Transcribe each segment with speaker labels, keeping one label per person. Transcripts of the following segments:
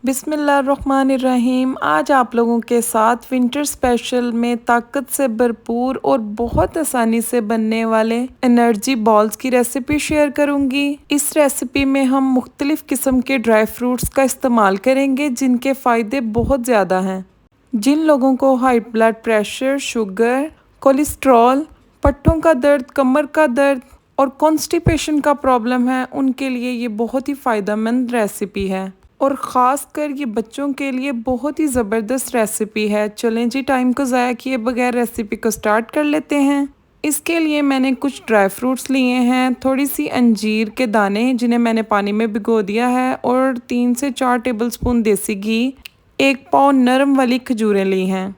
Speaker 1: बिस्मिल्लाहिर्रहमानिर्रहीम। आज आप लोगों के साथ विंटर स्पेशल में ताकत से भरपूर और बहुत आसानी से बनने वाले एनर्जी बॉल्स की रेसिपी शेयर करूंगी। इस रेसिपी में हम मुख्तलिफ किस्म के ड्राई फ्रूट्स का इस्तेमाल करेंगे जिनके फ़ायदे बहुत ज़्यादा हैं। जिन लोगों को high blood pressure, sugar, cholesterol, पट्टों का दर्द, कमर का दर्द और कॉन्स्टिपेशन का प्रॉब्लम है, उनके लिए ये बहुत ही फ़ायदेमंद रेसिपी है और ख़ास कर ये बच्चों के लिए बहुत ही ज़बरदस्त रेसिपी है। चलें जी, टाइम को ज़ाया किए बगैर रेसिपी को स्टार्ट कर लेते हैं। इसके लिए मैंने कुछ ड्राई फ्रूट्स लिए हैं, थोड़ी सी अंजीर के दाने जिन्हें मैंने पानी में भिगो दिया है और 3 से 4 टेबलस्पून देसी घी, 1 पाव नरम वाली खजूरें ली हैं।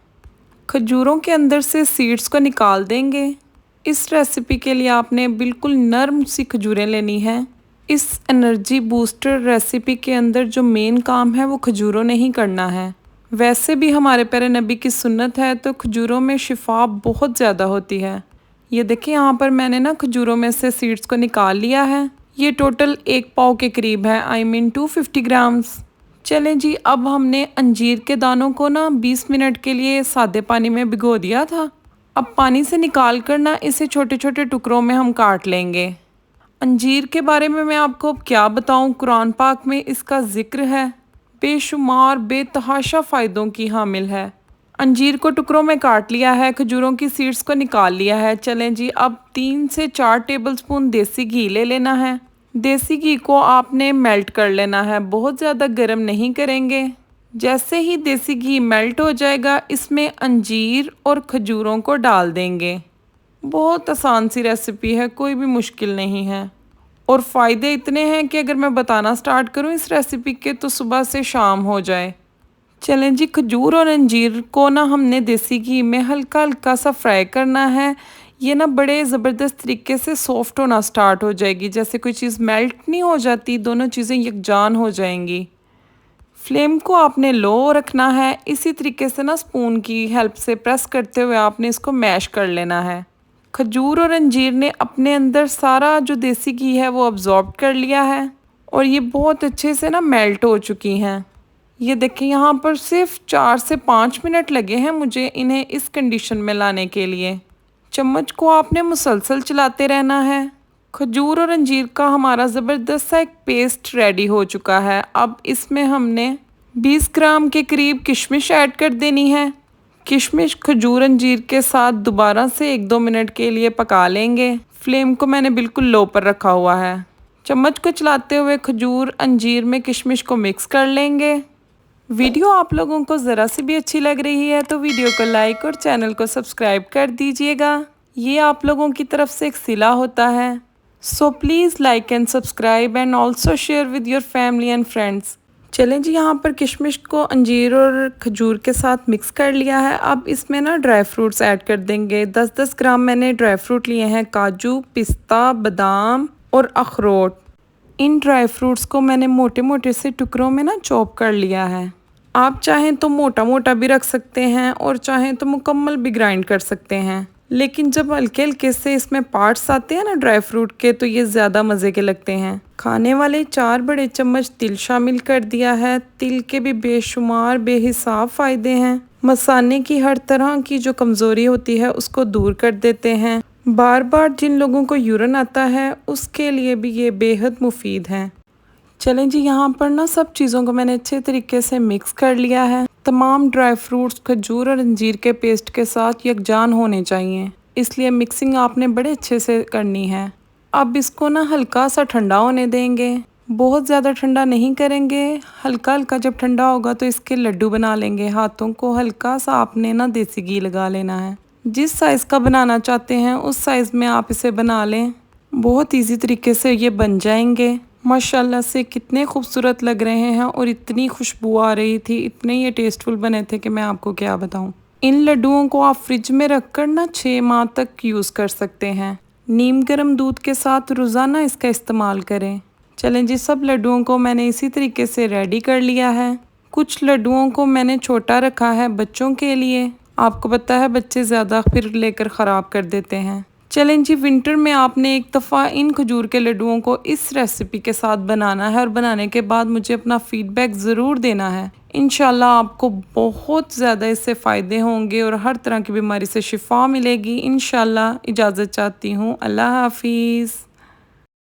Speaker 1: खजूरों के अंदर से सीड्स को निकाल देंगे। इस रेसिपी के लिए आपने बिल्कुल नरम सी खजूरें लेनी हैं। इस एनर्जी बूस्टर रेसिपी के अंदर जो मेन काम है वो खजूरों ने ही करना है। वैसे भी हमारे प्यारे नबी की सुन्नत है तो खजूरों में शिफा बहुत ज़्यादा होती है। ये देखिए, यहाँ पर मैंने ना खजूरों में से सीड्स को निकाल लिया है। ये टोटल 1 पाव के करीब है, आई मीन 250 ग्राम्स। चलें जी, अब हमने अंजीर के दानों को ना 20 मिनट के लिए सादे पानी में भिगो दिया था। अब पानी से निकाल कर ना इसे छोटे छोटे टुकड़ों में हम काट लेंगे। अंजीर के बारे में मैं आपको अब क्या बताऊं, कुरान पाक में इसका जिक्र है, बेशुमार बेतहाशा फ़ायदों की हामिल है। अंजीर को टुकड़ों में काट लिया है, खजूरों की सीड्स को निकाल लिया है। चलें जी, अब 3 से 4 टेबलस्पून देसी घी ले लेना है। देसी घी को आपने मेल्ट कर लेना है, बहुत ज़्यादा गर्म नहीं करेंगे। जैसे ही देसी घी मेल्ट हो जाएगा, इसमें अंजीर और खजूरों को डाल देंगे। बहुत आसान सी रेसिपी है, कोई भी मुश्किल नहीं है और फ़ायदे इतने हैं कि अगर मैं बताना स्टार्ट करूं इस रेसिपी के तो सुबह से शाम हो जाए। चलें जी, खजूर और अंजीर को ना हमने देसी घी में हल्का हल्का सा फ्राई करना है। ये ना बड़े ज़बरदस्त तरीके से सॉफ्ट होना स्टार्ट हो जाएगी, जैसे कोई चीज़ मेल्ट नहीं हो जाती, दोनों चीज़ें यकजान हो जाएंगी। फ्लेम को आपने लो रखना है। इसी तरीके से ना स्पून की हेल्प से प्रेस करते हुए आपने इसको मैश कर लेना है। खजूर और अंजीर ने अपने अंदर सारा जो देसी घी है वो अब्जॉर्ब कर लिया है और ये बहुत अच्छे से ना मेल्ट हो चुकी हैं। ये देखिए, यहाँ पर सिर्फ 4 से 5 मिनट लगे हैं मुझे इन्हें इस कंडीशन में लाने के लिए। चम्मच को आपने मुसलसल चलाते रहना है। खजूर और अंजीर का हमारा ज़बरदस्त सा एक पेस्ट रेडी हो चुका है। अब इसमें हमने 20 ग्राम के करीब किशमिश ऐड कर देनी है। किशमिश खजूर अंजीर के साथ दोबारा से 1-2 मिनट के लिए पका लेंगे। फ्लेम को मैंने बिल्कुल लो पर रखा हुआ है। चम्मच को चलाते हुए खजूर अंजीर में किशमिश को मिक्स कर लेंगे। वीडियो आप लोगों को ज़रा सी भी अच्छी लग रही है तो वीडियो को लाइक और चैनल को सब्सक्राइब कर दीजिएगा। ये आप लोगों की तरफ से एक सिला होता है। So please like and subscribe and also share with your family and friends. चलें जी, यहाँ पर किशमिश को अंजीर और खजूर के साथ मिक्स कर लिया है। अब इसमें ना ड्राई फ्रूट्स ऐड कर देंगे। 10-10 ग्राम मैंने ड्राई फ्रूट लिए हैं, काजू, पिस्ता, बादाम और अखरोट। इन ड्राई फ्रूट्स को मैंने मोटे मोटे से टुकड़ों में ना चॉप कर लिया है। आप चाहें तो मोटा मोटा भी रख सकते हैं और चाहें तो मुकम्मल भी ग्राइंड कर सकते हैं, लेकिन जब हल्के हल्के से इसमें पार्ट्स आते हैं ना ड्राई फ्रूट के तो ये ज़्यादा मज़े के लगते हैं। खाने वाले 4 बड़े चम्मच तिल शामिल कर दिया है। तिल के भी बेशुमार बेहिसाब फ़ायदे हैं। मसाने की हर तरह की जो कमज़ोरी होती है उसको दूर कर देते हैं। बार बार जिन लोगों को यूरिन आता है उसके लिए भी ये बेहद मुफीद हैं। चलें जी, यहाँ पर ना सब चीज़ों को मैंने अच्छे तरीके से मिक्स कर लिया है। तमाम ड्राई फ्रूट्स खजूर और अंजीर के पेस्ट के साथ यकजान होने चाहिए, इसलिए मिक्सिंग आपने बड़े अच्छे से करनी है। अब इसको ना हल्का सा ठंडा होने देंगे, बहुत ज़्यादा ठंडा नहीं करेंगे। हल्का हल्का जब ठंडा होगा तो इसके लड्डू बना लेंगे। हाथों को हल्का सा आपने ना देसी घी लगा लेना है। जिस साइज़ का बनाना चाहते हैं उस साइज़ में आप इसे बना लें। बहुत ईजी तरीके से ये बन जाएंगे। माशाल्लाह से कितने खूबसूरत लग रहे हैं और इतनी खुशबू आ रही थी, इतने ये टेस्टफुल बने थे कि मैं आपको क्या बताऊं। इन लड्डुओं को आप फ्रिज में रखकर ना 6 माह तक यूज़ कर सकते हैं। नीम गर्म दूध के साथ रोज़ाना इसका इस्तेमाल करें। चलें जी, सब लड्डुओं को मैंने इसी तरीके से रेडी कर लिया है। कुछ लड्डुओं को मैंने छोटा रखा है बच्चों के लिए। आपको पता है बच्चे ज़्यादा फिर लेकर ख़राब कर देते हैं। चलें जी, विंटर में आपने एक दफ़ा इन खजूर के लड्डुओं को इस रेसिपी के साथ बनाना है और बनाने के बाद मुझे अपना फीडबैक ज़रूर देना है। इंशाल्लाह आपको बहुत ज़्यादा इससे फ़ायदे होंगे और हर तरह की बीमारी से शिफा मिलेगी। इंशाल्लाह इजाज़त चाहती हूँ। अल्लाह हाफ़िज़।